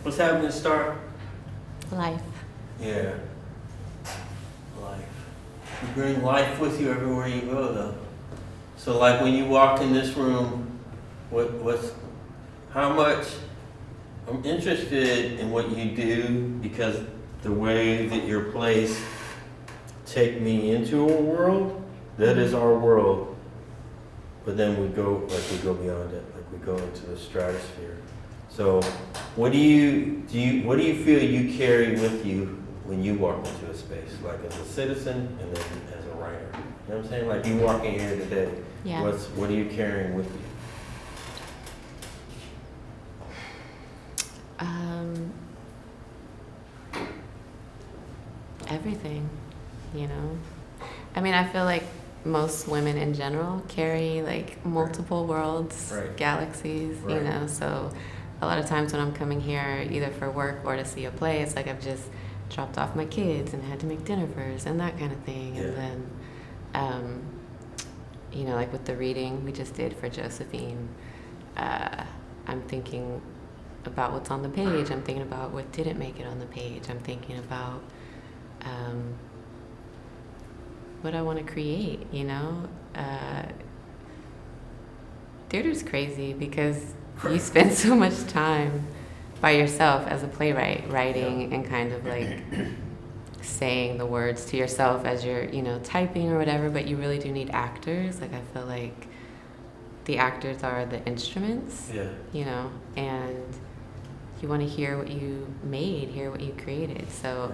What's happening, Star? Life. Yeah. Life. You bring life with you everywhere you go, though. So, like when you walk in this room, how much? I'm interested in what you do because the way that your plays take me into a world that is our world, but then we go beyond it, like we go into the stratosphere. So, what do you feel you carry with you when you walk into a space, like as a citizen and then as a writer? You know what I'm saying? Like you walking here today, Yeah. what are you carrying with you? Everything, you know. I mean, I feel like most women in general carry like multiple worlds, Right. galaxies, Right. you know. So a lot of times when I'm coming here, either for work or to see a play, it's like I've just dropped off my kids and had to make dinner first and that kind of thing. Yeah. And then, you know, like with the reading we just did for Josephine, I'm thinking about what's on the page. I'm thinking about what didn't make it on the page. I'm thinking about what I want to create, you know? Theater's crazy because you spend so much time by yourself as a playwright, writing and kind of like saying the words to yourself as you're, you know, typing or whatever, but you really do need actors. Like I feel like the actors are the instruments, Yeah. you know, and you want to hear what you made, hear what you created. So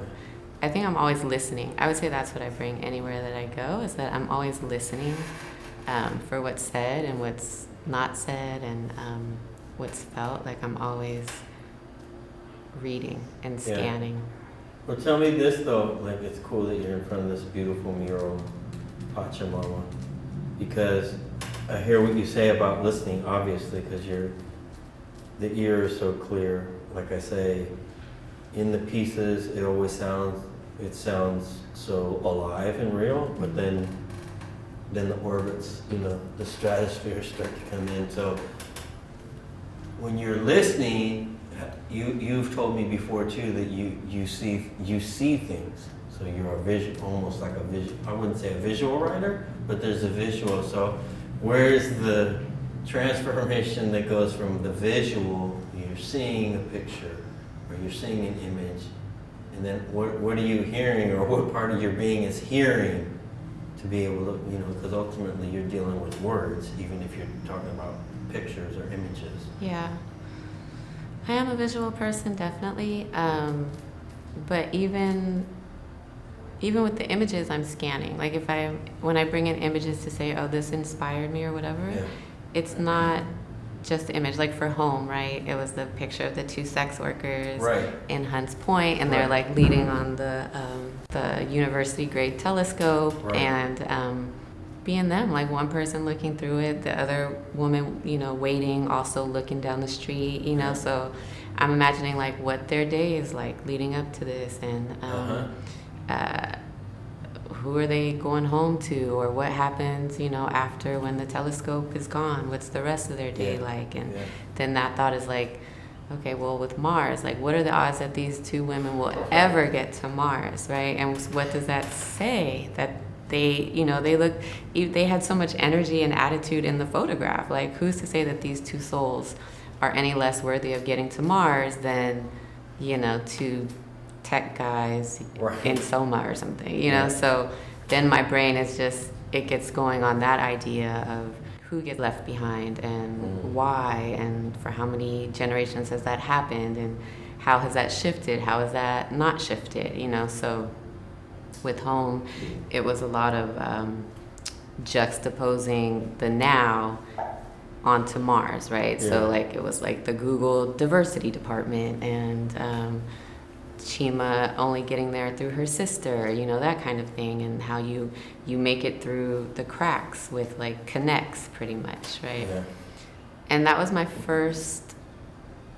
I think I'm always listening. I would say that's what I bring anywhere that I go, is that I'm always listening for what's said and what's not said and what's felt. Like I'm always reading and scanning. Well, tell me this though, like it's cool that you're in front of this beautiful mural, Pachamama, because I hear what you say about listening, obviously, because the ear is so clear. Like I say, in the pieces, it sounds so alive and real, but then the orbits, you know, the stratosphere start to come in. So when you're listening, you've told me before too that you see things. So you're a visual, almost like a visual. I wouldn't say a visual writer, but there's a visual. So where is the transformation that goes from the visual? You're seeing a picture, or you're seeing an image, and then what are you hearing, or what part of your being is hearing to be able to, you know, because ultimately you're dealing with words, even if you're talking about pictures or images. Yeah. I am a visual person, definitely. But even with the images, I'm scanning. Like when I bring in images to say, oh, this inspired me or whatever, Yeah. it's not just the image. Like for Home, right? It was the picture of the two sex workers Right. in Hunts Point, and they're Right. like leaning on the university grade telescope, Right. and being them, like one person looking through it, the other woman, you know, waiting, also looking down the street, you know. So I'm imagining like what their day is like leading up to this, and who are they going home to, or what happens, you know, after when the telescope is gone, what's the rest of their day like. And then that thought is like, okay, well, with Mars, like what are the odds that these two women will ever get to Mars, right? And what does that say? That they, you know, they had so much energy and attitude in the photograph. Like who's to say that these two souls are any less worthy of getting to Mars than, you know, two tech guys in Soma or something, you know? So then my brain is just, it gets going on that idea of who gets left behind and why, and for how many generations has that happened, and how has that shifted, how has that not shifted, you know? So with Home, it was a lot of juxtaposing the now onto Mars, right? Yeah. So like it was like the Google diversity department, and Chima only getting there through her sister, you know, that kind of thing, and how you make it through the cracks with like connects pretty much, right? Yeah. And that was my first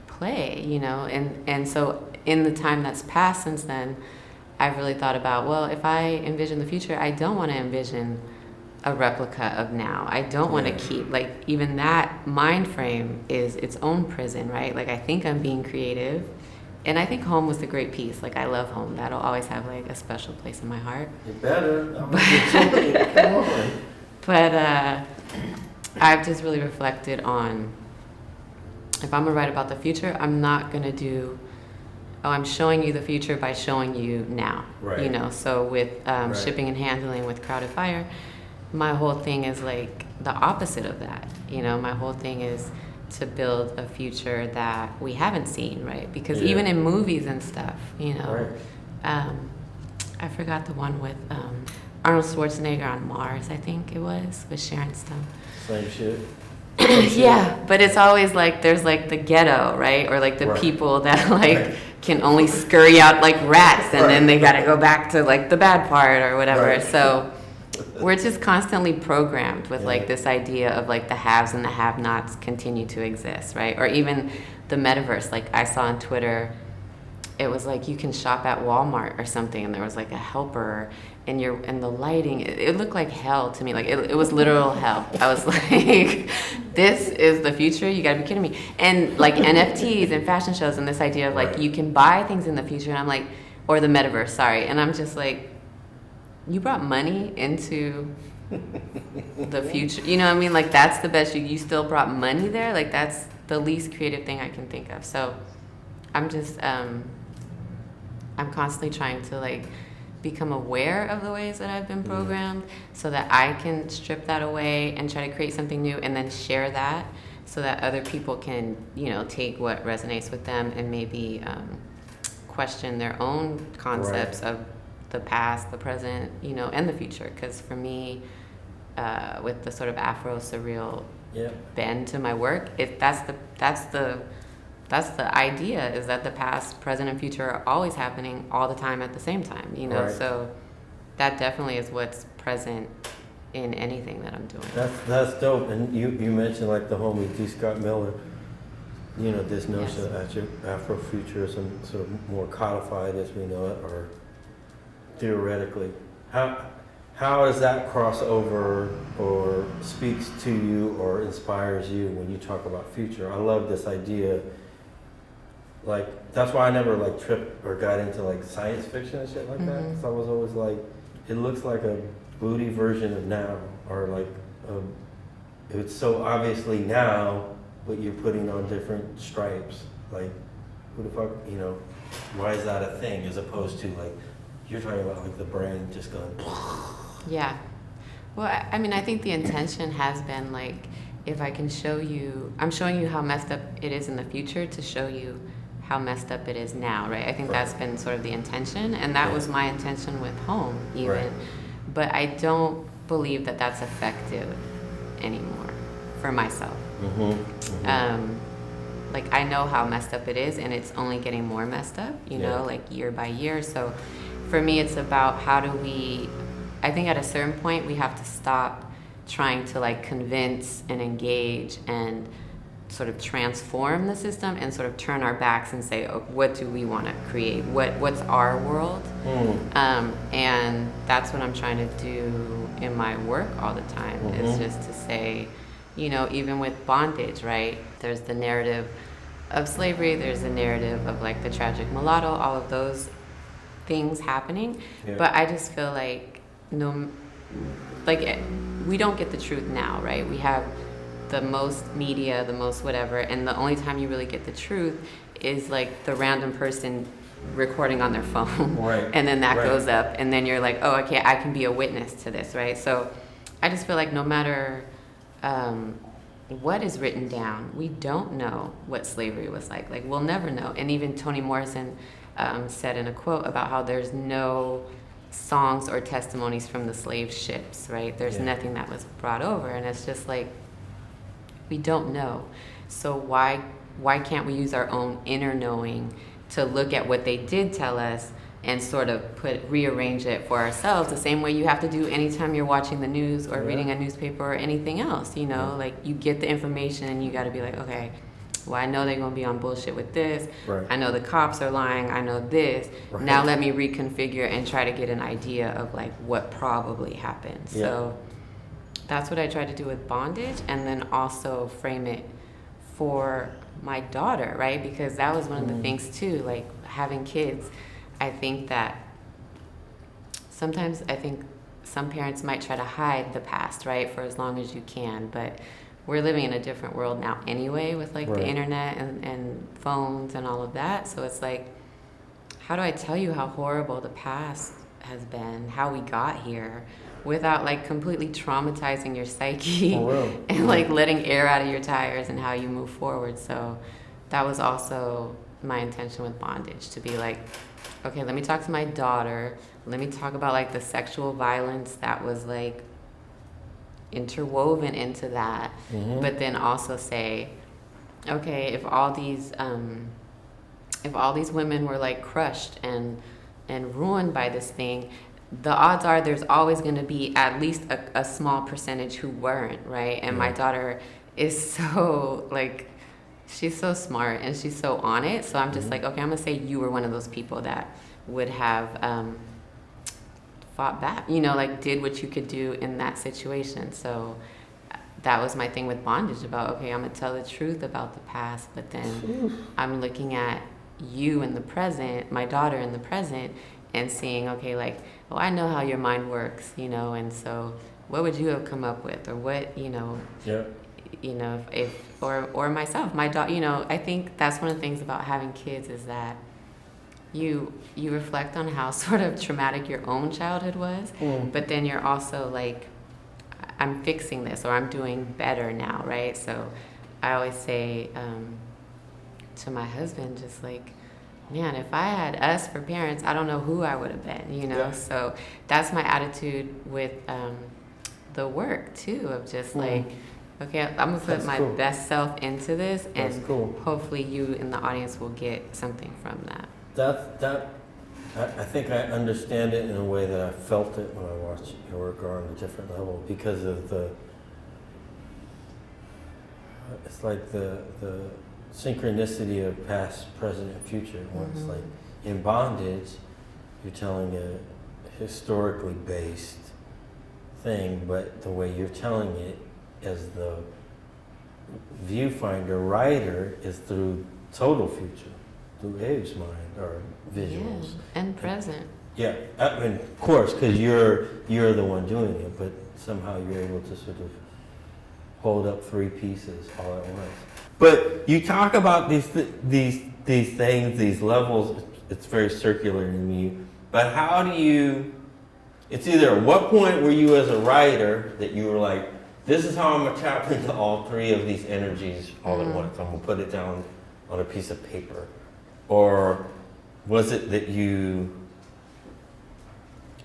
play, you know, and so in the time that's passed since then, I've really thought about, well, if I envision the future, I don't want to envision a replica of now. I don't want to keep, like, even that mind frame is its own prison, right? Like, I think I'm being creative, And I think home was a great piece. Like, I love home. That'll always have like a special place in my heart. You better. I'm gonna get somebody. Come on. But I've just really reflected on, if I'm gonna write about the future, I'm not gonna do, I'm showing you the future by showing you now. Right. You know, so with shipping and handling with Crowded Fire, my whole thing is like the opposite of that. You know, my whole thing is to build a future that we haven't seen, right? Because even in movies and stuff, you know, I forgot the one with Arnold Schwarzenegger on Mars, I think it was, with Sharon Stone. Same shit. Yeah, but it's always like there's like the ghetto, right? Or like the people that like can only scurry out like rats, and then they got to go back to like the bad part or whatever. So we're just constantly programmed with like this idea of like the haves and the have-nots continue to exist, right? Or even the metaverse. Like I saw on Twitter, it was like you can shop at Walmart or something, and there was like a helper, and the lighting, it looked like hell to me. Like it was literal hell. I was like, this is the future? You gotta be kidding me. And like NFTs and fashion shows and this idea of like you can buy things in the future, and I'm like, or the metaverse, sorry. And I'm just like, you brought money into the future. You know what I mean? Like that's the best, you still brought money there? Like that's the least creative thing I can think of. So I'm just, I'm constantly trying to like become aware of the ways that I've been programmed so that I can strip that away and try to create something new and then share that so that other people can, you know, take what resonates with them and maybe question their own concepts of the past, the present, you know, and the future. Because for me, with the sort of Afro surreal bend to my work, that's the idea, is that the past, present, and future are always happening all the time at the same time, you know? So that definitely is what's present in anything that I'm doing. That's dope. And you mentioned like the homie D. Scott Miller, you know, this notion of Afrofuturism sort of more codified as we know it, or theoretically. How does that cross over or speaks to you or inspires you when you talk about future? I love this idea. Like, that's why I never like tripped or got into like science fiction and shit like that. Because I was always like, it looks like a booty version of now, or like it's so obviously now, but you're putting on different stripes. Like, who the fuck, you know, why is that a thing, as opposed to like, you're talking about like the brain just going. Yeah. Well, I mean, I think the intention has been like, if I can show you, I'm showing you how messed up it is in the future to show you how messed up it is now, right? I think that's been sort of the intention, and that was my intention with Home, even. But I don't believe that that's effective anymore for myself. Like, I know how messed up it is, and it's only getting more messed up, you know, like year by year. So for me, it's about how do we, I think at a certain point, we have to stop trying to like convince and engage and sort of transform the system and sort of turn our backs and say, oh, what do we want to create? What's our world? And that's what I'm trying to do in my work all the time, is just to say, you know, even with bondage, right? There's the narrative of slavery, there's the narrative of like the tragic mulatto, all of those things happening. But I just feel like we don't get the truth now, right? We have the most media, the most whatever, and the only time you really get the truth is like the random person recording on their phone, and then that goes up, and then you're like, oh, okay, I can be a witness to this, right? So I just feel like no matter what is written down, we don't know what slavery was like. Like, we'll never know. And even Toni Morrison said in a quote about how there's no songs or testimonies from the slave ships, right? There's nothing that was brought over, and it's just like, we don't know. So why can't we use our own inner knowing to look at what they did tell us and sort of rearrange it for ourselves, the same way you have to do anytime you're watching the news or reading a newspaper or anything else, you know? Like, you get the information and you got to be like, okay, well, I know they're going to be on bullshit with this. I know the cops are lying. I know this. Now let me reconfigure and try to get an idea of like what probably happened. So that's what I try to do with bondage, and then also frame it for my daughter, right? Because that was one of the things too, like having kids. I think that sometimes I think some parents might try to hide the past, right, for as long as you can, but we're living in a different world now anyway with like the internet and phones and all of that. So it's like, how do I tell you how horrible the past has been, how we got here, without like completely traumatizing your psyche and like letting air out of your tires and how you move forward. So that was also my intention with bondage, to be like, okay, let me talk to my daughter. Let me talk about like the sexual violence that was like interwoven into that. But then also say, okay, if all these women were like crushed and ruined by this thing, the odds are there's always going to be at least a small percentage who weren't, right? And my daughter is so like, she's so smart and she's so on it. So I'm just like, okay, I'm gonna say you were one of those people that would have fought back, you know, like did what you could do in that situation. So that was my thing with bondage, about, okay, I'm gonna tell the truth about the past, but then I'm looking at you in the present, my daughter in the present, and seeing, okay, like, oh, I know how your mind works, you know, and so what would you have come up with, or what, you know, you know, if or myself, my daughter, you know, I think that's one of the things about having kids, is that you reflect on how sort of traumatic your own childhood was, but then you're also like, I'm fixing this, or I'm doing better now, right? So I always say to my husband, just like, man, if I had us for parents, I don't know who I would have been, you know? So that's my attitude with the work too, of just like, okay, I'm gonna put my best self into this, and hopefully you in the audience will get something from that. I think I understand it in a way that I felt it when I watched your work, or on a different level, because of it's like the synchronicity of past, present, and future. It's like in bondage, you're telling a historically based thing, but the way you're telling it as the viewfinder writer is through total future, through Abe's mind, or visuals. And present. I mean, of course, because you're the one doing it, but somehow you're able to sort of hold up three pieces all at once. But you talk about these things, these levels. It's very circular in you. But how do you? It's either at what point were you as a writer that you were like, this is how I'm gonna tap into all three of these energies all at once. I'm gonna put it down on a piece of paper, or was it that you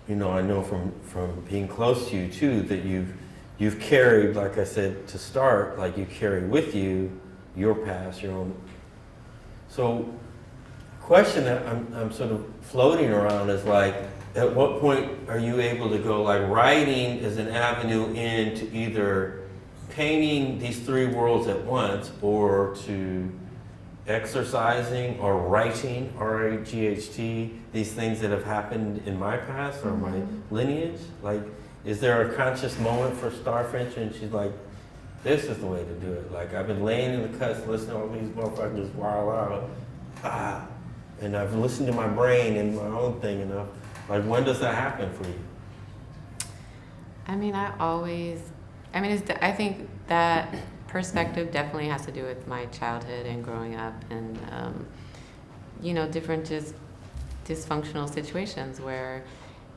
know, I know from being close to you too, that you've carried, like I said to start, like you carry with you your past, your own. So, question that I'm sort of floating around is like, at what point are you able to go, like, writing is an avenue into either painting these three worlds at once, or to exercising or writing, R-A-G-H-T, these things that have happened in my past or my lineage? Like, is there a conscious moment for Star Finch and she's like, this is the way to do it? Like, I've been laying in the cuts listening to all these motherfuckers wild out, and I've listened to my brain and my own thing enough. Like, when does that happen for you? I mean, I think that perspective definitely has to do with my childhood and growing up, and you know, different just dysfunctional situations where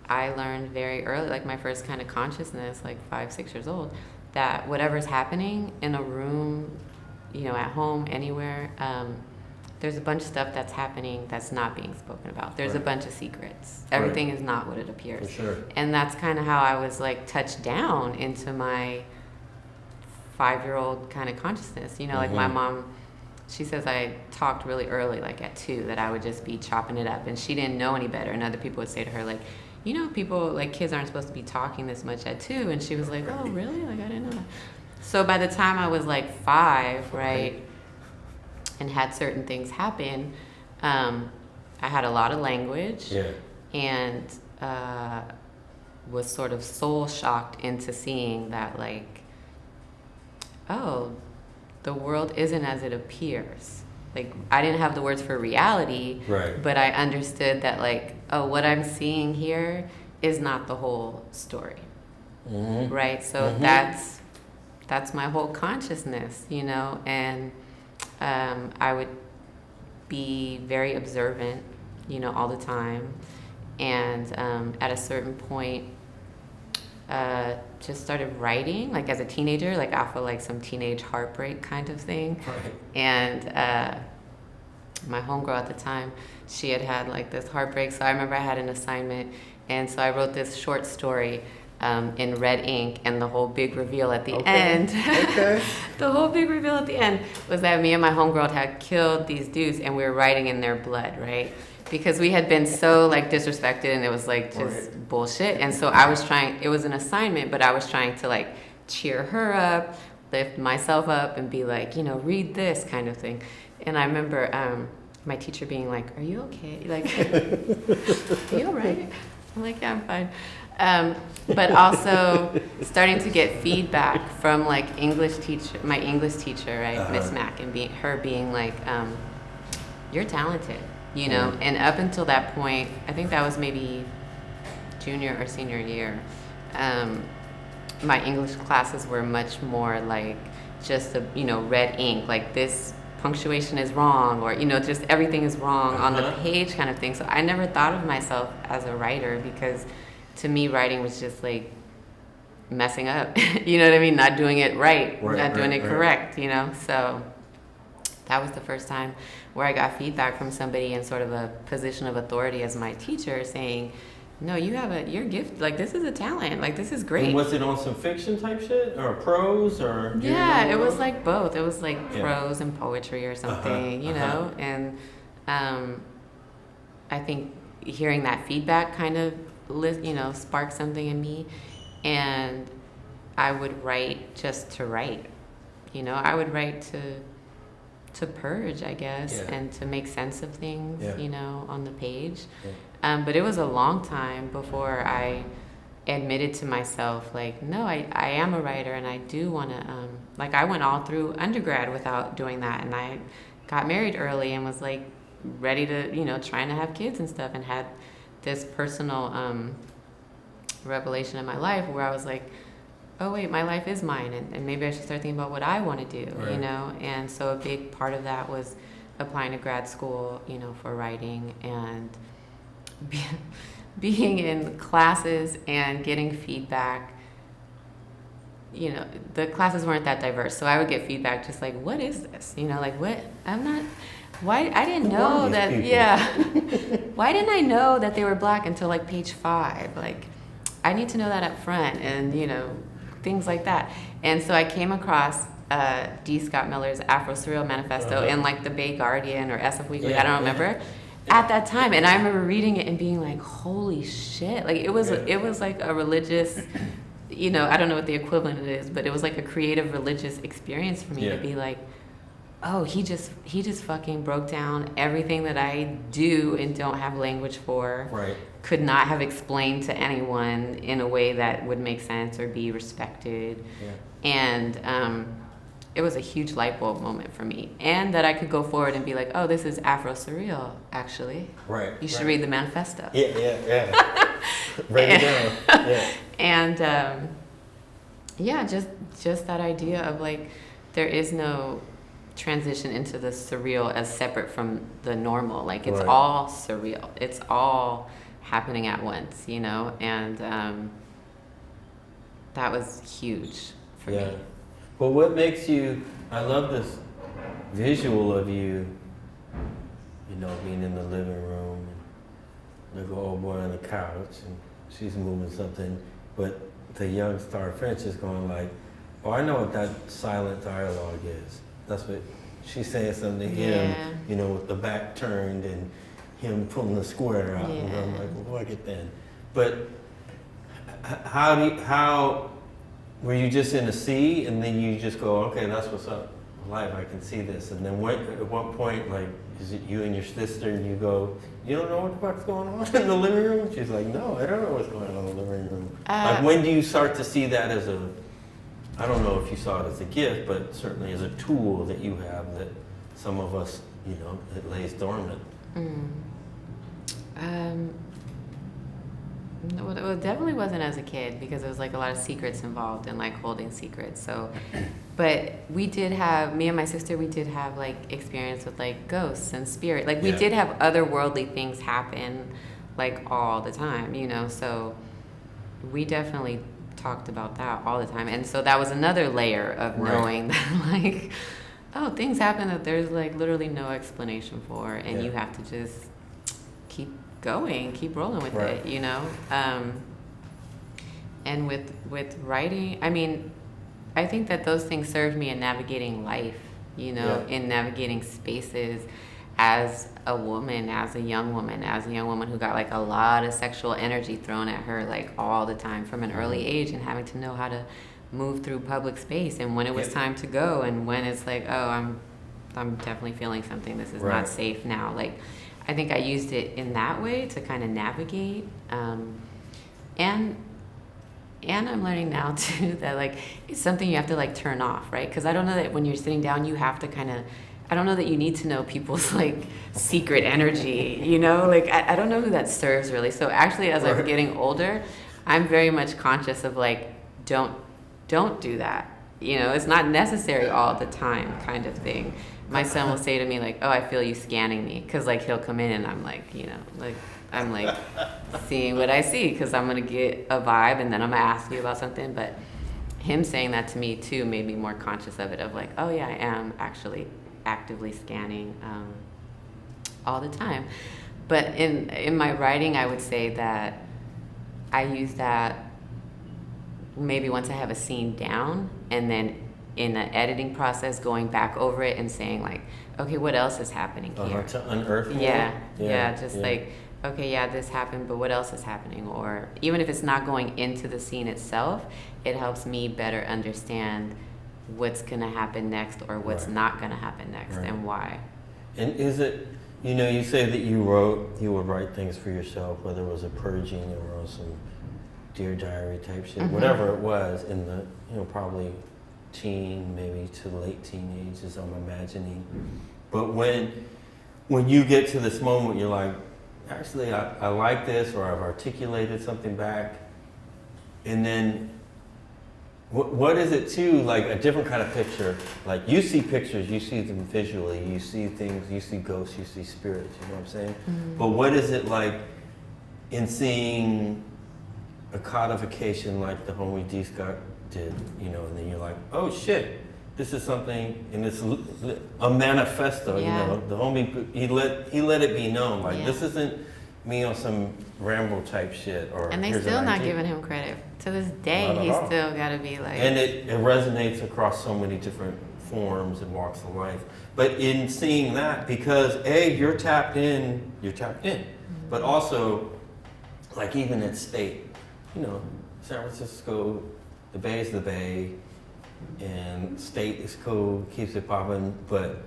I learned very early, like my first kind of consciousness, like 5, 6 years old, that whatever's happening in a room, you know, at home, anywhere, there's a bunch of stuff that's happening that's not being spoken about. There's a bunch of secrets. Everything is not what it appears. For sure. And that's kind of how I was like touched down into my 5-year-old kind of consciousness. You know, like my mom, she says I talked really early, like at 2, that I would just be chopping it up, and she didn't know any better. And other people would say to her, like, you know, people, like, kids aren't supposed to be talking this much at 2. And she was like, oh, really? Like, I didn't know that. So by the time I was like 5, right, and had certain things happen, I had a lot of language, and was sort of soul shocked into seeing that, like, oh, the world isn't as it appears. Like, I didn't have the words for reality, right. but I understood that, like, oh, what I'm seeing here is not the whole story, mm-hmm. right? So mm-hmm. that's my whole consciousness, you know, and I would be very observant, you know, all the time, and at a certain point, just started writing, like as a teenager, like off of like some teenage heartbreak kind of thing. Right. And my homegirl at the time, she had like this heartbreak. So I remember I had an assignment, and so I wrote this short story in red ink, and the whole big reveal at the end. Okay. The whole big reveal at the end was that me and my homegirl had killed these dudes, and we were writing in their blood, right? Because we had been so like disrespected, and it was like just right. bullshit. And so I was trying, it was an assignment, but I was trying to like cheer her up, lift myself up, and be like, you know, read this kind of thing. And I remember my teacher being like, "Are you okay? Like, are you all right?" I'm like, "Yeah, I'm fine." But also starting to get feedback from like my English teacher, right, Miss Mack, and being like, "You're talented." You know, and up until that point, I think that was maybe junior or senior year, my English classes were much more like just red ink, like this punctuation is wrong, or, you know, just everything is wrong on the page kind of thing. So I never thought of myself as a writer, because to me, writing was just like messing up, you know what I mean? Not doing it right, not doing it correct, you know? So that was the first time where I got feedback from somebody in sort of a position of authority as my teacher, saying, "No, you're gifted. Like, this is a talent. Like, this is great." And was it on some fiction type shit or prose or? Yeah, it was like both. It was like prose and poetry or something, you know. And I think hearing that feedback kind of sparked something in me, and I would write just to write. You know, I would write to purge, I guess, and to make sense of things, you know, on the page. But it was a long time before I admitted to myself, like, no, I am a writer, and I do want to, like, I went all through undergrad without doing that, and I got married early and was, like, ready to, you know, trying to have kids and stuff, and had this personal revelation in my life where I was like, oh wait, my life is mine, and maybe I should start thinking about what I want to do, you know? And so a big part of that was applying to grad school, you know, for writing, and being in classes and getting feedback. You know, the classes weren't that diverse, so I would get feedback just like, what is this? You know, like, what? Why? I didn't know that, why didn't I know that they were black until like page 5? Like, I need to know that up front, and, you know, things like that. And so I came across D. Scott Miller's Afro Surreal Manifesto in like the Bay Guardian or SF Weekly, I don't remember, at that time. And I remember reading it and being like, holy shit. Like, it was like a religious, you know, I don't know what the equivalent is, but it was like a creative religious experience for me to be like, oh, he just fucking broke down everything that I do and don't have language for. Right. Could not have explained to anyone in a way that would make sense or be respected. Yeah. And it was a huge light bulb moment for me. And that I could go forward and be like, oh, this is Afro-Surreal, actually. Right. You should read the manifesto. Yeah. Write it down. Yeah. And just that idea of like, there is no transition into the surreal as separate from the normal. Like, it's all surreal. It's all happening at once, you know? And that was huge for me. Well, what makes you, I love this visual of you, you know, being in the living room, and there's an old boy on the couch, and she's moving something, but the young star Finch is going like, oh, I know what that silent dialogue is. That's what she's saying, something to him, you know, with the back turned and him pulling the square out. And I'm like, well, look at that. But how were you just in a sea, and then you just go, okay, that's what's up in life, I can see this. And then at what point, like, is it you and your sister, and you go, you don't know what the fuck's going on in the living room? She's like, no, I don't know what's going on in the living room. Like, when do you start to see that as a I don't know if you saw it as a gift, but certainly as a tool that you have that some of us, it lays dormant. Well, it definitely wasn't as a kid because there was like a lot of secrets involved and like holding secrets. So, but we did have, me and my sister, we did have like experience with like ghosts and spirit. Like we did have otherworldly things happen like all the time, so we definitely talked about that all the time. And so that was another layer of knowing that like, oh, things happen that there's like literally no explanation for, and you have to just keep going, keep rolling with it, and with writing, I mean, I think that those things served me in navigating life, in navigating spaces as a woman, as a young woman who got like a lot of sexual energy thrown at her like all the time from an early age, and having to know how to move through public space and when it was time to go, and when it's like, oh, I'm definitely feeling something, this is not safe now. Like, I think I used it in that way to kind of navigate, and I'm learning now too that like it's something you have to like turn off, right? Because I don't know that when you're sitting down you have to kind of, I don't know that you need to know people's like secret energy, like I don't know who that serves really. So actually, as I'm getting older, I'm very much conscious of like, don't do that. It's not necessary all the time, kind of thing. My son will say to me like, oh, I feel you scanning me, because like he'll come in and I'm like, I'm like seeing what I see, because I'm gonna get a vibe and then I'm gonna ask you about something. But him saying that to me too made me more conscious of it, of like, oh yeah, I am actually actively scanning all the time. But in my writing, I would say that I use that maybe once I have a scene down, and then in the editing process going back over it and saying like, okay, what else is happening here? To unearth more? Like, okay, this happened, but what else is happening? Or even if it's not going into the scene itself, it helps me better understand what's going to happen next, or what's not going to happen next, and why. And is it, you say that you would write things for yourself, whether it was a purging or some Dear Diary type shit, whatever it was, in the, probably teen, maybe to late teenage, as I'm imagining. But when you get to this moment, you're like, actually, I like this, or I've articulated something back, and then what is it too, like a different kind of picture? Like, you see pictures, you see them visually, you see things, you see ghosts, you see spirits, you know what I'm saying? But what is it like in seeing a codification like the homie D. Scott did, and then you're like, oh shit, this is something, and it's a manifesto, the homie, he let it be known, like this isn't me on some Rambo type shit, or and they still not giving him credit to this day. He's still got to be like, and it resonates across so many different forms and walks of life. But in seeing that, because you're tapped in, but also like even at state, San Francisco, the Bay is the Bay, and state is cool, keeps it popping, but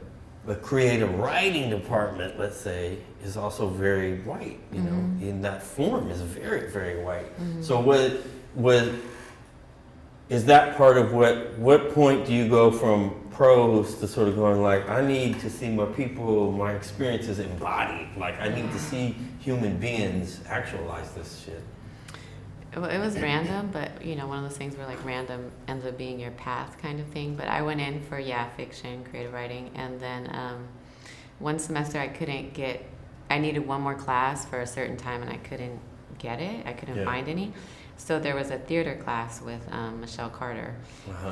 the creative writing department, let's say, is also very white, in that form is very, very white. So what is that part of what point do you go from prose to sort of going like, I need to see my people, my experiences embodied, like I need to see human beings actualize this shit? It was random, but one of those things where like random ends up being your path kind of thing. But I went in for fiction, creative writing, and then one semester I needed one more class for a certain time, and I couldn't get it. I couldn't find any. So there was a theater class with Michelle Carter,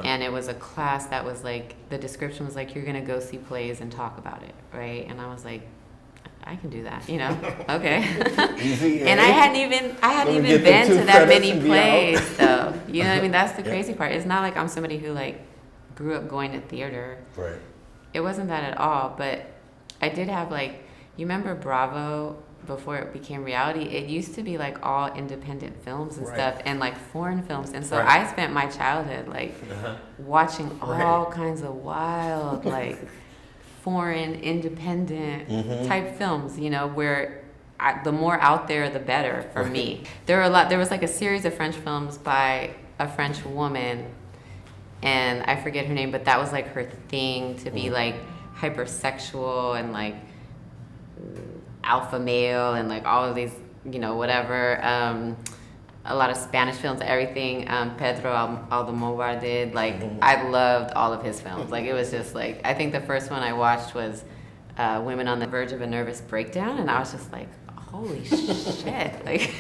and it was a class that was like, the description was like, you're gonna go see plays and talk about it, right? And I was like, I can do that, okay. Easy, and I hadn't even been to that many plays, though. You know what I mean? That's the crazy part. It's not like I'm somebody who like grew up going to theater. Right. It wasn't that at all. But I did have like, you remember Bravo before it became reality? It used to be like all independent films and stuff, and like foreign films. And so I spent my childhood like watching all kinds of wild like foreign, independent type films, where the more out there, the better for me. There was like a series of French films by a French woman and I forget her name, but that was like her thing, to be like hypersexual and like alpha male and like all of these, whatever. A lot of Spanish films, everything Pedro Almodovar did. Like, I loved all of his films. Like, it was just like, I think the first one I watched was Women on the Verge of a Nervous Breakdown, and I was just like, holy shit, like,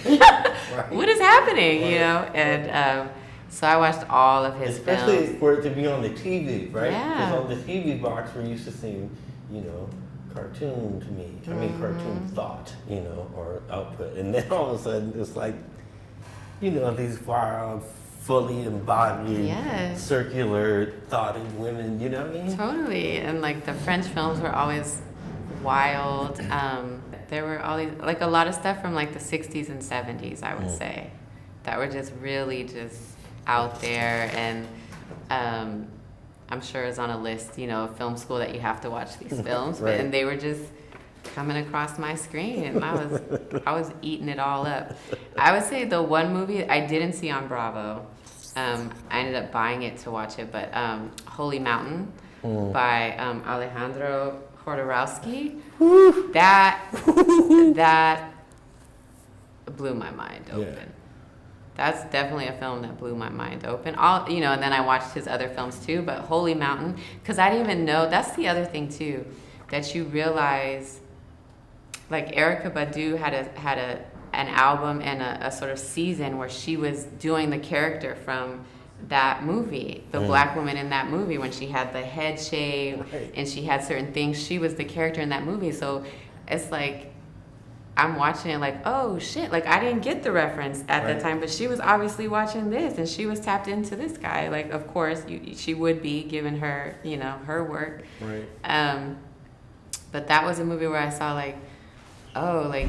what is happening, And so I watched all of his films. Especially for it to be on the TV, right? Yeah. Because on the TV box, we're used to seeing, cartoon to me. I mean, cartoon thought, or output. And then all of a sudden, it's like, these wild, fully embodied, circular thoughted women, you know what I mean? Totally. And like the French films were always wild. There were all these, like a lot of stuff from like the 60s and 70s, I would say, that were just really just out there. And I'm sure it's on a list, of film school that you have to watch these films. Right. And they were just coming across my screen, and I was eating it all up. I would say the one movie I didn't see on Bravo, I ended up buying it to watch it, but Holy Mountain by Alejandro Jodorowsky, that blew my mind open. Yeah. That's definitely a film that blew my mind open. And then I watched his other films too, but Holy Mountain, because I didn't even know, that's the other thing too, that you realize, like Erykah Badu had an album and a sort of season where she was doing the character from that movie, the black woman in that movie, when she had the head shave and she had certain things. She was the character in that movie. So it's like, I'm watching it like, oh shit, like I didn't get the reference at the time, but she was obviously watching this and she was tapped into this guy. Like, of course, she would be, given her, her work. Right. But that was a movie where I saw like, oh, like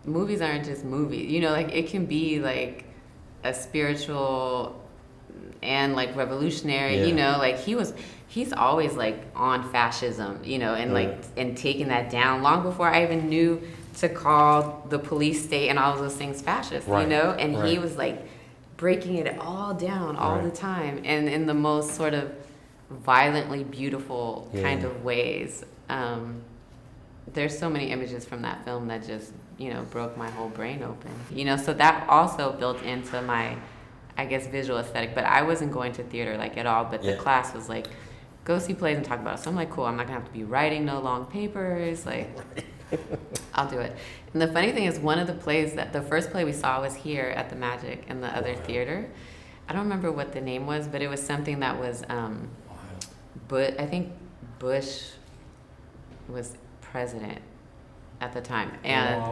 movies aren't just movies, like it can be like a spiritual and like revolutionary, like he's always like on fascism, and like, and taking that down long before I even knew to call the police state and all of those things fascist, and he was like breaking it all down all the time, and in the most sort of violently beautiful kind of ways. There's so many images from that film that just, broke my whole brain open. So that also built into my, I guess, visual aesthetic. But I wasn't going to theater, like, at all. But the class was like, go see plays and talk about it. So I'm like, cool, I'm not going to have to be writing no long papers. Like, I'll do it. And the funny thing is, one of the plays, the first play we saw was here at the Magic in the other theater. I don't remember what the name was, but it was something that was, but I think Bush was president at the time, and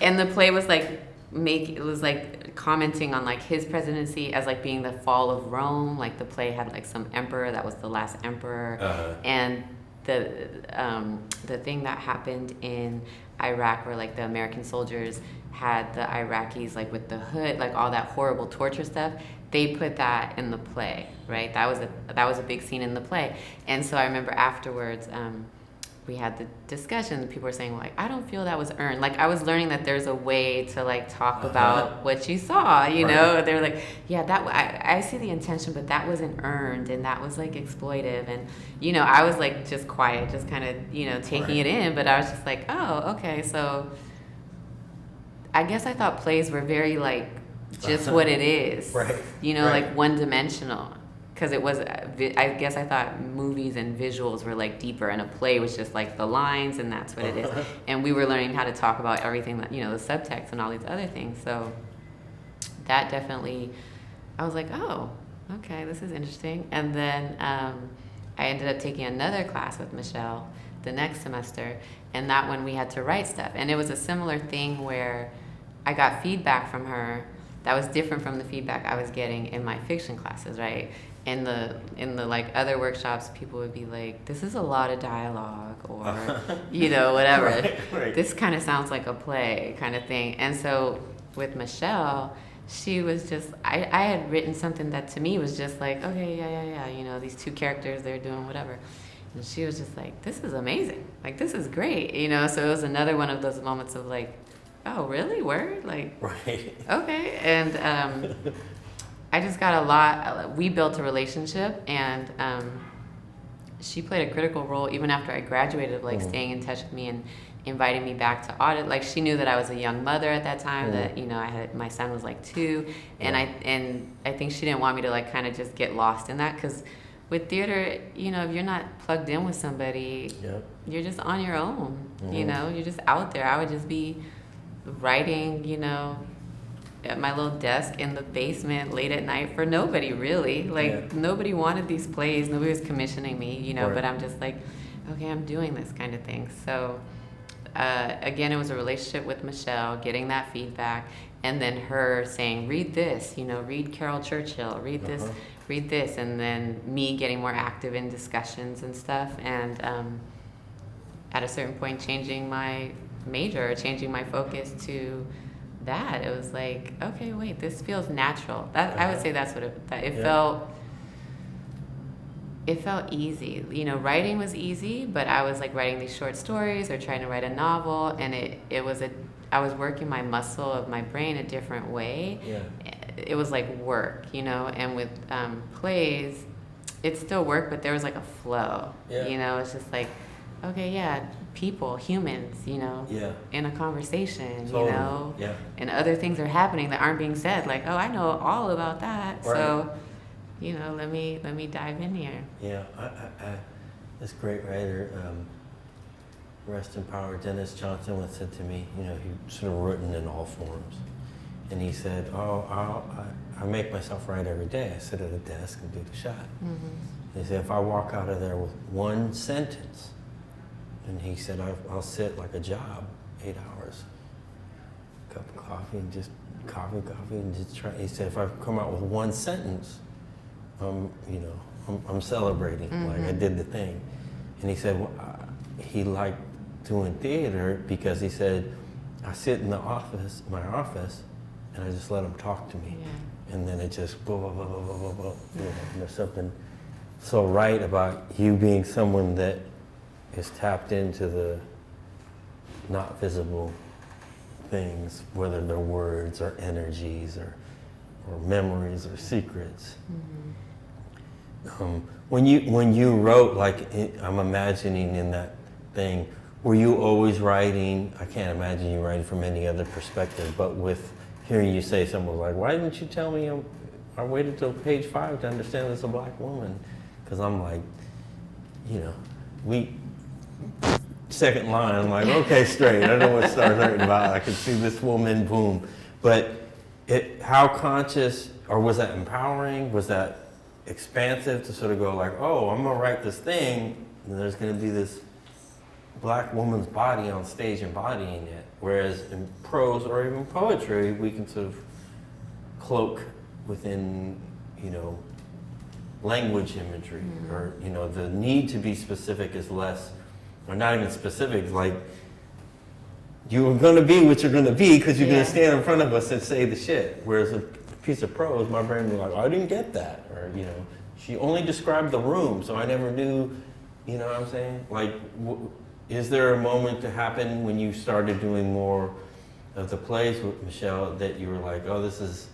and the play was like commenting on like his presidency as like being the fall of Rome. Like the play had like some emperor that was the last emperor, and the thing that happened in Iraq where like the American soldiers had the Iraqis like with the hood, like all that horrible torture stuff. They put that in the play, right? That was a big scene in the play. And so I remember afterwards, we had the discussion. People were saying like, I don't feel that was earned. Like I was learning that there's a way to like talk about what you saw, you know? They were like, yeah, I see the intention, but that wasn't earned, and that was like exploitive. And, I was like just quiet, just kind of, taking it in. But I was just like, oh, okay. So I guess I thought plays were very like, just what it is, like one-dimensional, because it was, I guess I thought movies and visuals were like deeper, and a play was just like the lines, and that's what it is. And we were learning how to talk about everything that, the subtext and all these other things. So that definitely, I was like, oh, okay, this is interesting. And then I ended up taking another class with Michelle the next semester, and that one we had to write stuff. And it was a similar thing where I got feedback from her that was different from the feedback I was getting in my fiction classes, right? In the like other workshops, people would be like, this is a lot of dialogue, or, whatever. Right. This kind of sounds like a play kind of thing. And so with Michelle, she was just, I had written something that to me was just like, okay, yeah, these two characters, they're doing whatever. And she was just like, this is amazing. Like, this is great, So it was another one of those moments of like, oh, really? Word? Like, right. Okay. And I just got a lot. We built a relationship, and she played a critical role even after I graduated, like staying in touch with me and inviting me back to audit. Like she knew that I was a young mother at that time, that I had, my son was like 2, and I think she didn't want me to like kind of just get lost in that, because with theater, if you're not plugged in with somebody, you're just on your own. You're just out there. I would just be writing, at my little desk in the basement late at night for nobody, really. Like nobody wanted these plays, nobody was commissioning me, but I'm just like, okay, I'm doing this kind of thing. So again, it was a relationship with Michelle, getting that feedback, and then her saying, read this, read Carol Churchill, read this, and then me getting more active in discussions and stuff, and at a certain point changing my major, changing my focus to that. It was like, okay, wait, this feels natural. That I would say that's what it felt. It felt easy. Writing was easy, but I was like writing these short stories or trying to write a novel, and I was working my muscle of my brain a different way. It was like work, and with plays, it's still work, but there was like a flow. It's just like, okay, people, humans, in a conversation, and other things are happening that aren't being said. Like, oh, I know all about that. Right. So, let me dive in here. Yeah, this great writer, rest in power, Dennis Johnson, once said to me, he sort of written in all forms. And he said, I make myself write every day. I sit at a desk and do the shot. He said, if I walk out of there with one sentence, and he said, I'll sit like a job, 8 hours, cup of coffee, and just coffee, and just try. He said, if I come out with one sentence, I'm celebrating, like I did the thing. And he said, he liked doing theater because he said, I sit in my office, and I just let them talk to me. And then it just, blah, blah, blah, blah, blah, blah, blah. And there's something so right about you being someone that is tapped into the not visible things, whether they're words or energies or memories or secrets. When you wrote, like I'm imagining in that thing, were you always writing? I can't imagine you writing from any other perspective, but with hearing you say something like, why didn't you tell me I waited till page 5 to understand there's a black woman? Because I'm like, second line, I'm like, okay, straight. I know what Star's writing about. I can see this woman, boom. But how conscious, or was that empowering? Was that expansive to sort of go like, oh, I'm gonna write this thing, and there's gonna be this black woman's body on stage embodying it. Whereas in prose or even poetry, we can sort of cloak within, language imagery, or, the need to be specific is less, or not even specific, like, you're gonna be what you're gonna be because you're gonna stand in front of us and say the shit. Whereas a piece of prose, my brain would be like, I didn't get that. Or, she only described the room, so I never knew, what I'm saying? Like, is there a moment to happen when you started doing more of the plays with Michelle that you were like, oh, this is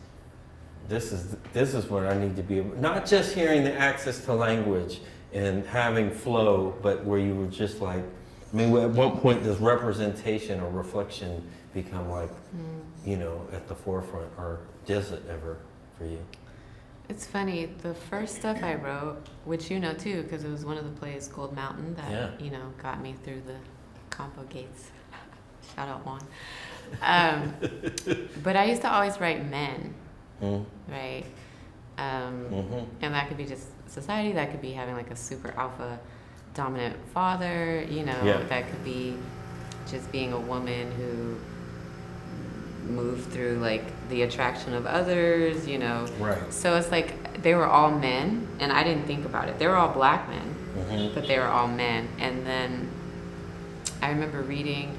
what I need to be, not just hearing the access to language and having flow, but where you were just like, at what point does representation or reflection become like, at the forefront, or does it ever for you? It's funny, the first stuff I wrote, which you know too, because it was one of the plays, Gold Mountain, that, got me through the compo gates. Shout out Juan. But I used to always write men, right? And that could be just society, that could be having like a super alpha dominant father, that could be just being a woman who moved through like the attraction of others, Right. So it's like they were all men, and I didn't think about it. They were all black men, but they were all men. And then I remember reading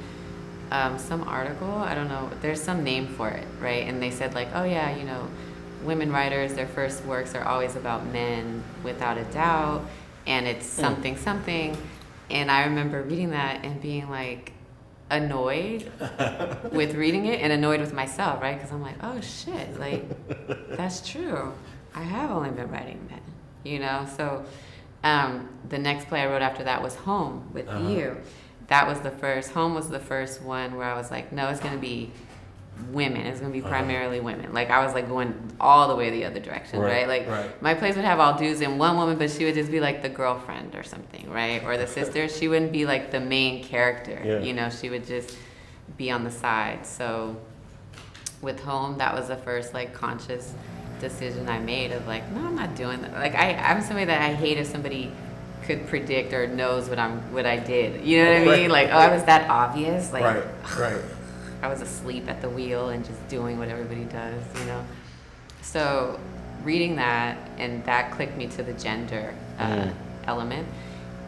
some article, I don't know, there's some name for it, right? And they said like, oh yeah, women writers, their first works are always about men without a doubt, and it's something. And I remember reading that and being like, annoyed with reading it and annoyed with myself, right? Because I'm like, oh shit, like that's true. I have only been writing men, you know? So the next play I wrote after that was Home with you. That was the first, Home was the first one where I was like, no, it's going to be women. It's going to be primarily women. Like, I was like going all the way the other direction, right? Like, my plays would have all dudes and one woman, but she would just be like the girlfriend or something, right? Or the sister. She wouldn't be like the main character, you know? She would just be on the side. So with Home, that was the first like conscious decision I made of like, no, I'm not doing that. Like, I'm somebody that I hate if somebody could predict or knows what I did. You know what I mean? Like, oh, I was that obvious. Like, right. I was asleep at the wheel and just doing what everybody does, you know? So reading that, and that clicked me to the gender element.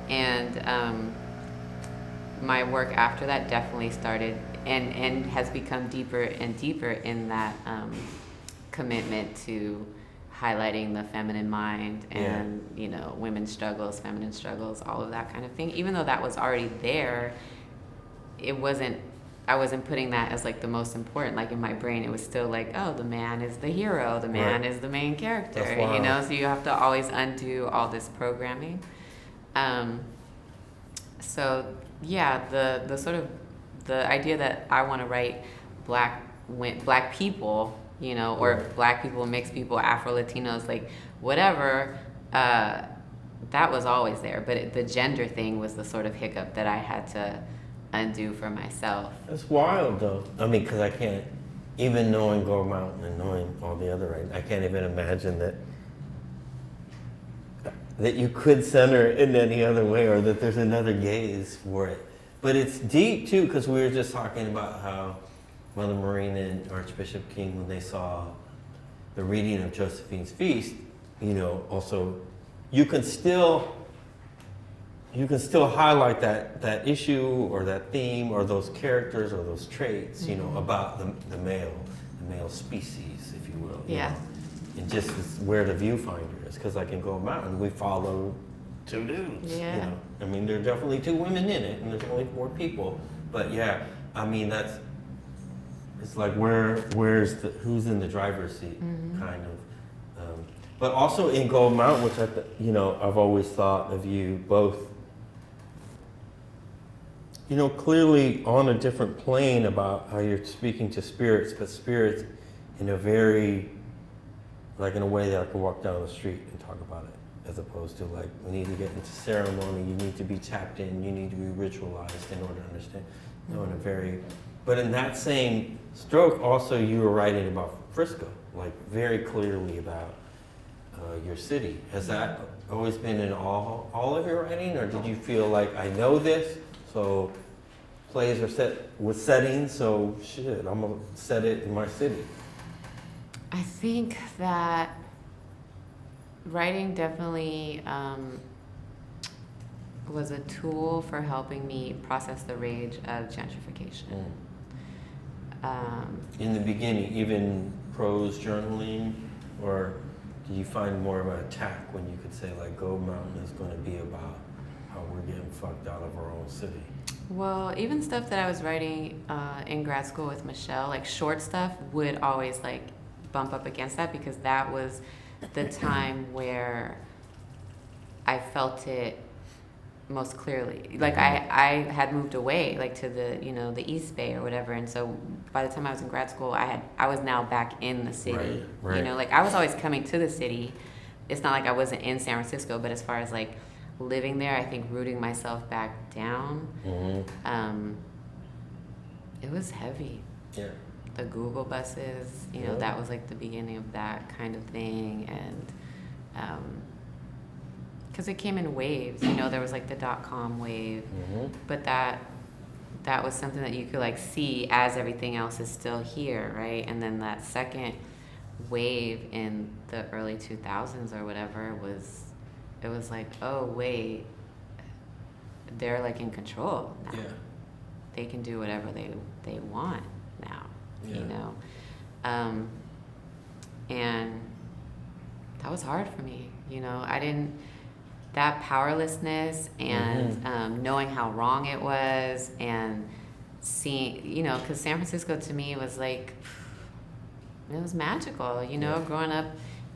And my work after that definitely started and has become deeper and deeper in that commitment to highlighting the feminine mind and, you know, women's struggles, feminine struggles, all of that kind of thing. Even though that was already there, I wasn't putting that as like the most important. Like in my brain, it was still like, oh, the man is the hero, the man is the main character, you know? So you have to always undo all this programming. So yeah, the sort of, the idea that I want to write black people, you know, or black people, mixed people, Afro-Latinos, like whatever, that was always there. But the gender thing was the sort of hiccup that I had to undo for myself. That's wild, though. I mean, because I can't, even knowing Go Mountain and knowing all the other writing, I can't even imagine that you could center it in any other way, or that there's another gaze for it. But it's deep, too, because we were just talking about how Mother Marina and Archbishop King, when they saw the reading of Josephine's Feast, you know, also, you can still highlight that issue or that theme or those characters or those traits, you know, about the male species, if you will. You know? And just where the viewfinder is. Because like in Gold Mountain, we follow two dudes. You know? I mean, there are definitely two women in it, and there's only 4 people. But yeah, I mean, it's like who's in the driver's seat, kind of. But also in Gold Mountain, which I've always thought of you both, you know, clearly on a different plane about how you're speaking to spirits, but spirits in a very, like in a way that I can walk down the street and talk about it, as opposed to like, we need to get into ceremony, you need to be tapped in, you need to be ritualized in order to understand. No, but in that same stroke, also you were writing about Frisco, like very clearly about your city. Has that always been in all of your writing, or did you feel like, I know this, so plays are set with settings, so shit, I'm gonna set it in my city? I think that writing definitely was a tool for helping me process the rage of gentrification. In the beginning, even prose journaling, or do you find more of an attack when you could say like Gold Mountain is going to be about how we're getting fucked out of our own city? Well, even stuff that I was writing in grad school with Michelle, like short stuff, would always like bump up against that, because that was the time where I felt it most clearly. Like I had moved away, like to the, you know, the East Bay or whatever, and so by the time I was in grad school, I was now back in the city. Right. You know, like I was always coming to the city. It's not like I wasn't in San Francisco, but as far as like living there, I think rooting myself back down, it was heavy. Yeah. The Google buses, you know, that was like the beginning of that kind of thing, and because it came in waves, you know, there was like the .com wave, but that was something that you could like see as everything else is still here, right? And then that second wave in the early 2000s or whatever it was like, oh wait, they're like in control now. Yeah. They can do whatever they want now, you know? And that was hard for me, you know? That powerlessness and knowing how wrong it was, and seeing, you know, because San Francisco to me was like, it was magical, you know, growing up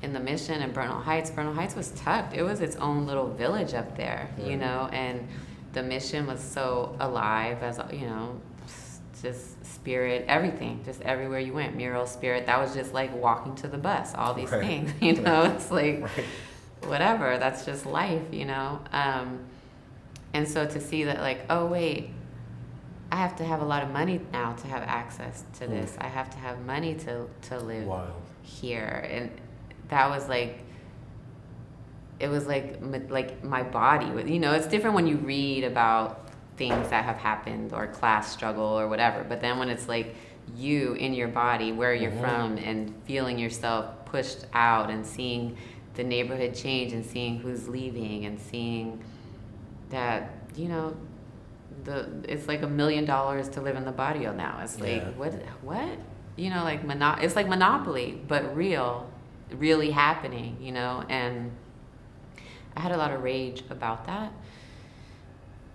in the Mission and Bernal Heights. Bernal Heights was tucked. It was its own little village up there, you know, and the Mission was so alive as, you know, just spirit, everything, just everywhere you went, mural, spirit. That was just like walking to the bus, all these things, you know, it's like, whatever, that's just life, you know. And so to see that, like, oh, wait, I have to have a lot of money now to have access to this. I have to have money to live here. And that was like, it was like my body, you know, it's different when you read about things that have happened or class struggle or whatever. But then when it's like you in your body, where you're from, and feeling yourself pushed out and seeing the neighborhood change and seeing who's leaving and seeing that, you know, it's like $1 million to live in the barrio now. It's like, what? You know, like it's like Monopoly, but really happening, you know. And I had a lot of rage about that.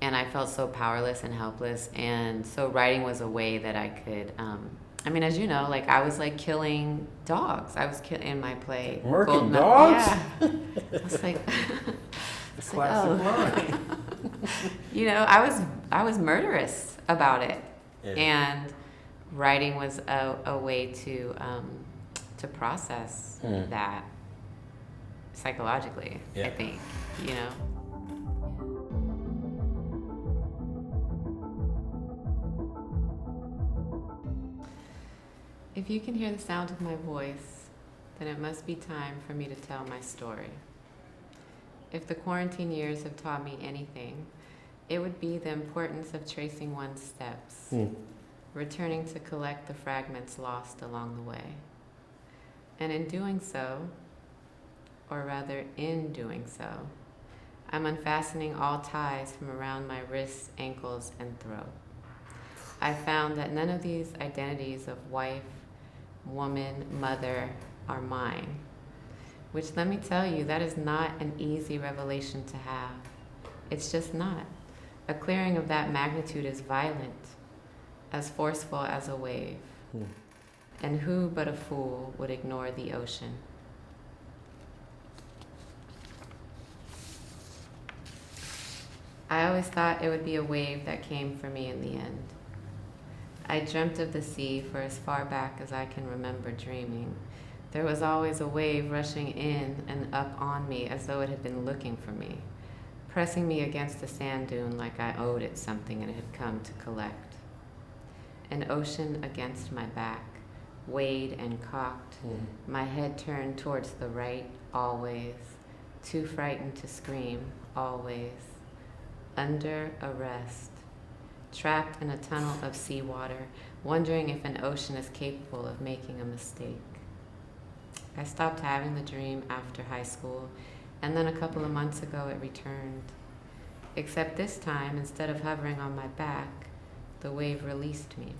And I felt so powerless and helpless. And so writing was a way that I could, I mean, as you know, like I was like killing dogs. I was in my play. Murking dogs? Yeah. I was like, classic line. You know, I was murderous about it. Yeah. And writing was a way to process that psychologically, I think, you know. If you can hear the sound of my voice, then it must be time for me to tell my story. If the quarantine years have taught me anything, it would be the importance of tracing one's steps, returning to collect the fragments lost along the way. And in doing so, or rather in doing so, I'm unfastening all ties from around my wrists, ankles, and throat. I found that none of these identities of wife, woman, mother are mine, which, let me tell you, that is not an easy revelation to have. It's just not. A clearing of that magnitude is violent, as forceful as a wave. And who but a fool would ignore the ocean? I always thought it would be a wave that came for me in the end. I dreamt of the sea for as far back as I can remember dreaming. There was always a wave rushing in and up on me as though it had been looking for me, pressing me against a sand dune like I owed it something and it had come to collect. An ocean against my back, weighed and cocked, my head turned towards the right, always, too frightened to scream, always, under arrest, trapped in a tunnel of seawater, wondering if an ocean is capable of making a mistake. I stopped having the dream after high school, and then a couple of months ago it returned. Except this time, instead of hovering on my back, the wave released me.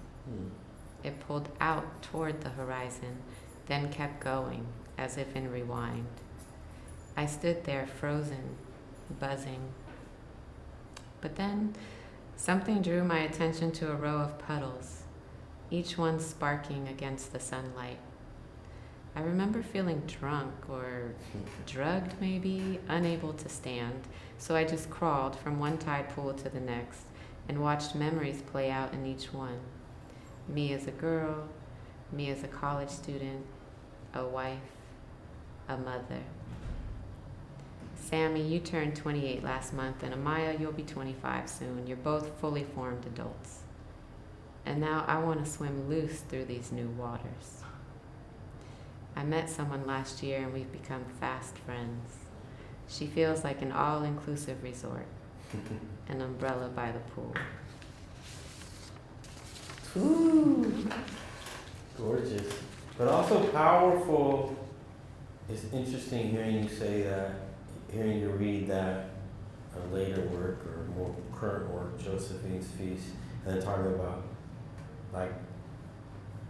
It pulled out toward the horizon, then kept going, as if in rewind. I stood there frozen, buzzing. But then something drew my attention to a row of puddles, each one sparking against the sunlight. I remember feeling drunk or drugged maybe, unable to stand, so I just crawled from one tide pool to the next and watched memories play out in each one. Me as a girl, me as a college student, a wife, a mother. Sammy, you turned 28 last month, and Amaya, you'll be 25 soon. You're both fully formed adults. And now I want to swim loose through these new waters. I met someone last year, and we've become fast friends. She feels like an all-inclusive resort, an umbrella by the pool. Ooh, gorgeous, but also powerful. It's interesting hearing you say that, hearing you read that later work or more current work, Josephine's Feast, and then talking about like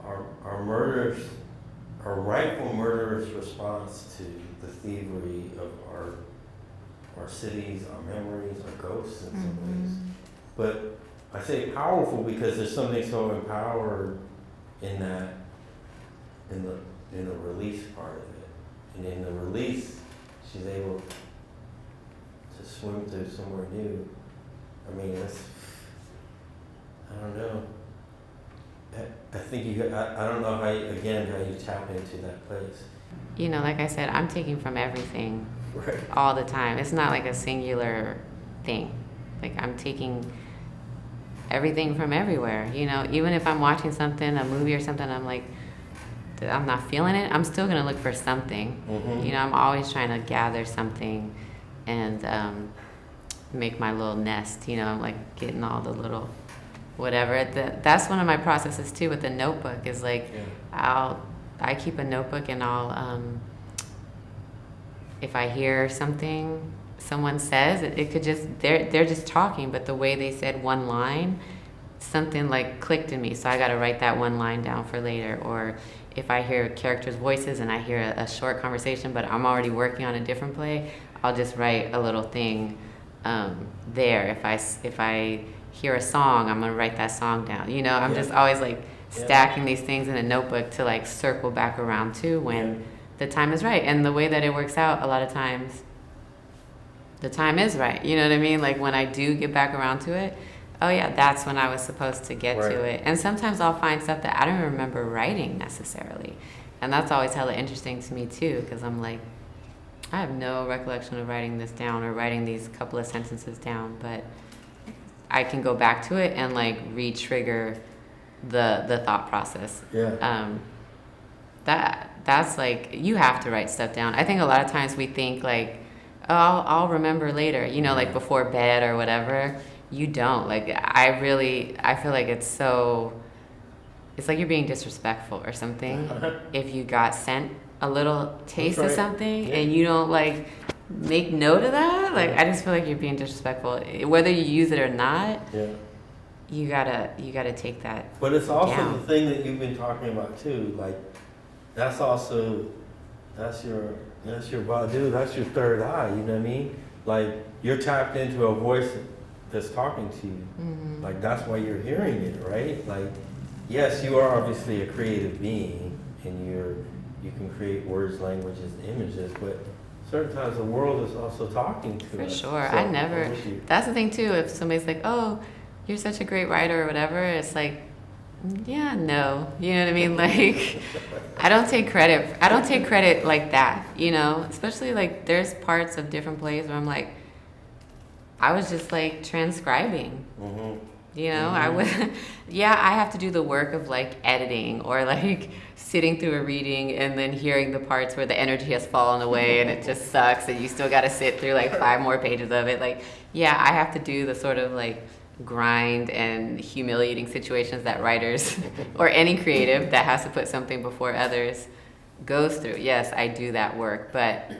our murderers, our rightful murderous response to the thievery of our cities, our memories, our ghosts in some ways. But I say powerful because there's something so empowered in that, in the release part of it. And in the release, she's able to swim through somewhere new. I mean, I don't know. I think I don't know how you tap into that place. You know, like I said, I'm taking from everything Right. all the time. It's not like a singular thing. Like I'm taking everything from everywhere. You know, even if I'm watching something, a movie or something, I'm like, I'm not feeling it. I'm still gonna look for something. Mm-hmm. You know, I'm always trying to gather something and make my little nest. You know, I'm like getting all the little whatever. That's one of my processes too with the notebook. Is like I keep a notebook and I'll if I hear something someone says, it could just they're just talking, but the way they said one line, something like clicked in me, so I got to write that one line down for later. Or if I hear characters' voices and I hear a short conversation, but I'm already working on a different play, I'll just write a little thing there. If I hear a song, I'm gonna write that song down. You know, I'm just always like stacking these things in a notebook to like circle back around to when the time is right. And the way that it works out, a lot of times, the time is right. You know what I mean? Like when I do get back around to it, oh yeah, that's when I was supposed to get to it. And sometimes I'll find stuff that I don't even remember writing necessarily. And that's always hella interesting to me too, because I'm like, I have no recollection of writing this down or writing these couple of sentences down, but I can go back to it and like re-trigger the thought process. That's like, you have to write stuff down. I think a lot of times we think like, oh, I'll remember later, you know, like before bed or whatever. You don't. Like I feel like it's like you're being disrespectful or something if you got sent a little taste of something and you don't like make note of that. Like I just feel like you're being disrespectful, whether you use it or not. You gotta take that. But it's also down. the thing that you've been talking about too. Like that's your Badu, that's your third eye. You know what I mean? Like you're tapped into a voice that's talking to you. Mm-hmm. Like that's why you're hearing it, right? Like yes, you are obviously a creative being, and you can create words, languages, images, but certain times the world is also talking to us. For sure. So, that's the thing too, if somebody's like, oh, you're such a great writer or whatever, it's like, yeah, no. You know what I mean? Like, I don't take credit like that, you know? Especially like there's parts of different plays where I'm like, I was just like transcribing. Mm-hmm. You know, I have to do the work of like editing or like sitting through a reading and then hearing the parts where the energy has fallen away and it just sucks and you still got to sit through like 5 more pages of it. Like, yeah, I have to do the sort of like grind and humiliating situations that writers or any creative that has to put something before others goes through. Yes, I do that work, but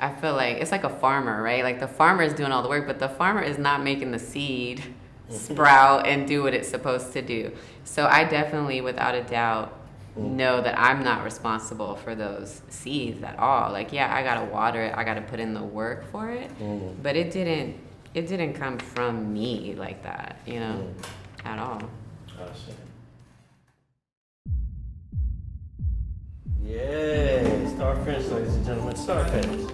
I feel like it's like a farmer, right? Like the farmer is doing all the work, but the farmer is not making the seed sprout and do what it's supposed to do. So I definitely, without a doubt, know that I'm not responsible for those seeds at all. Like, yeah, I gotta water it, I gotta put in the work for it, but it didn't come from me like that, you know, at all. Yeah, Star Finch, ladies and gentlemen, Star Finch.